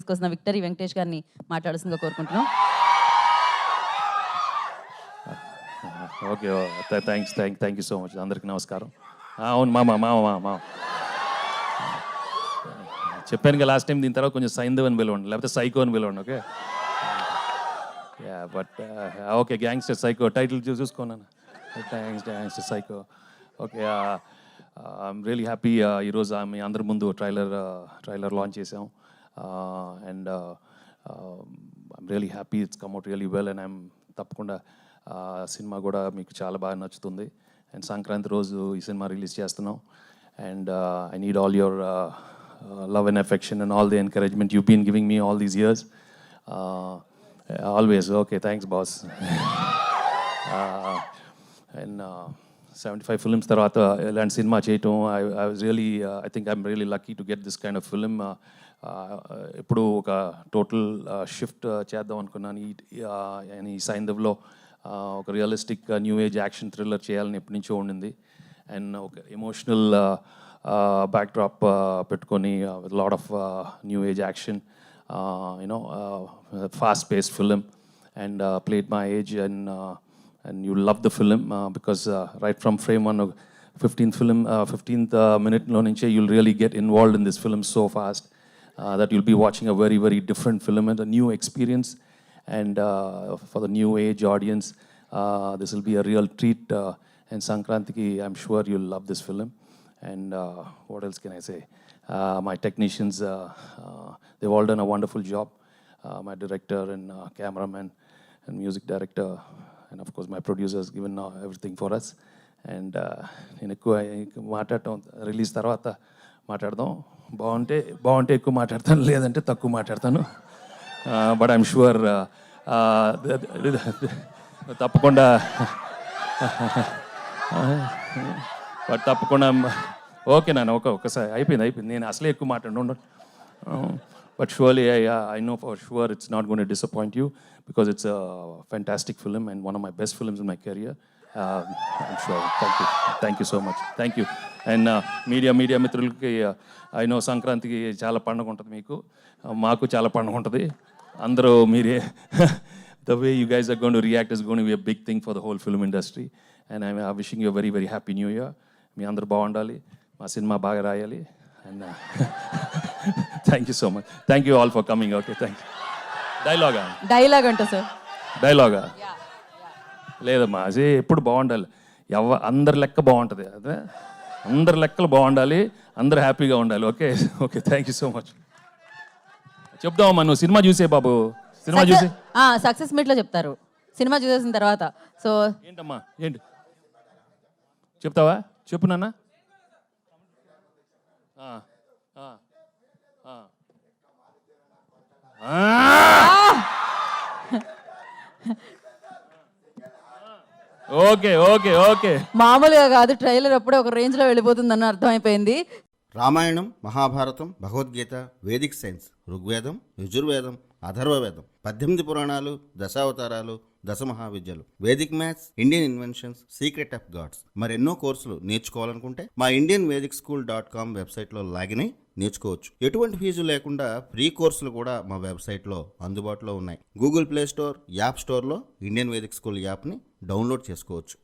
తీసుకొస్తున్న విక్టరీ వెంకటేష్ గారిని మాట్లాడాల్సిందిగా కోరుకుంటున్నాం. Okay, thank you so much. అందరికీ నమస్కారం. అవును మామ చెప్పాను కదా లాస్ట్ టైం, దీని తర్వాత కొంచెం సైంధవ్ అని పిలవండి, లేకపోతే సైకో అని పిలవండి. Okay, but okay, gangster psycho title చూసుకున్నాను. Gangster psycho. Okay, I'm really happy. ఈరోజు మీ అందరి ముందు ట్రైలర్ లాంచ్ చేసాం. And I'm really happy, it's come out really well. And I'm తప్పకుండా సినిమా కూడా మీకు చాలా బాగా నచ్చుతుంది. అండ్ సంక్రాంతి రోజు ఈ సినిమా రిలీజ్ చేస్తున్నాం. And I need all your love and affection and all the encouragement you've been giving me all these years. Always. Okay, thanks boss. And 75 films tarvata elanti cinema cheyadam, I was really I think I'm really lucky to get this kind of film. Ippudu oka total shift cheddam anukunnanu. And ee Saindhavlo oka realistic new age action thriller cheyalani eppudu nuncho undindi. And oka emotional backdrop పెట్టుకొని with a lot of new age action, fast paced film, and played my age, and you love the film because right from frame one, 15th minute lo nunche you'll really get involved in this film so fast that you'll be watching a very very different film and a new experience. And for the new age audience, this will be a real treat. And Sankrantiki, I'm sure you'll love this film. And what else can I say? My technicians, they've all done a wonderful job. My director and cameraman and music director, and of course my producers, given everything for us. And నేను ఎక్కువ మాట్లాడటం release తర్వాత మాట్లాడదాం. బాగుంటే ఎక్కువ మాట్లాడతాను, లేదంటే తక్కువ మాట్లాడతాను. బట్ ఐఎమ్ షూర్ తప్పకుండా ఓకే నాన్న, ఒకసారి అయిపోయింది. నేను అసలే ఎక్కువ మాట్లాడు. But surely I know for sure it's not going to disappoint you because it's a fantastic film and one of my best films in my career. I'm sure. Thank you so much. Thank you. And media మిత్రులకి, I know సంక్రాంతికి చాలా పండుగ ఉంటుంది, మీకు మాకు చాలా పండుగ ఉంటుంది. అందరూ మీరే the way you guys are going to react is going to be a big thing for the whole film industry. And I'm wishing you a very very happy new year. మీ అందరూ బాగుండాలి, మా సినిమా బాగా రాయాలి. And thank you so much. Thank you all for coming. Okay, thank you. Dialogue అంట sir. డైలాగా లేదమ్మా, అదే ఎప్పుడు బాగుండాలి, అందరి లెక్క బాగుంటుంది. అదే అందరి లెక్కలు బాగుండాలి, అందరు హ్యాపీగా ఉండాలి. Okay, thank you so much. చెప్దామమ్మా, నువ్వు సినిమా చూసే బాబు, సినిమా చూసి సక్సెస్ మీట్ లో చెప్తారు, సినిమా చూసేసిన తర్వాత. సో ఏంటమ్మా, ఏంటి చెప్తావా? చెప్పు నాన్న. ఓకే మామూలుగా కాదు, ట్రైలర్ అప్పుడే ఒక రేంజ్ లో వెళ్ళిపోతుందని అర్థమైపోయింది. రామాయణం, మహాభారతం, భగవద్గీత, వేదిక్ సైన్స్, ఋగ్వేదం, యజుర్వేదం, అథర్వవేదం, 18 పురాణాలు, దశావతారాలు, 10 మహావిద్యలు, Vedic maths, Indian inventions, secret of gods, మరెన్నో కోర్సులు నేర్చుకోవాలనుకుంటే మా indianvedicSchool.com వెబ్సైట్లో లాగిన్ అయి నేర్చుకోవచ్చు. ఎటువంటి ఫీజు లేకుండా ఫ్రీ కోర్సులు కూడా మా వెబ్సైట్లో అందుబాటులో ఉన్నాయి. గూగుల్ ప్లే స్టోర్, యాప్ స్టోర్లో ఇండియన్ వేదిక్ స్కూల్ యాప్ని డౌన్లోడ్ చేసుకోవచ్చు.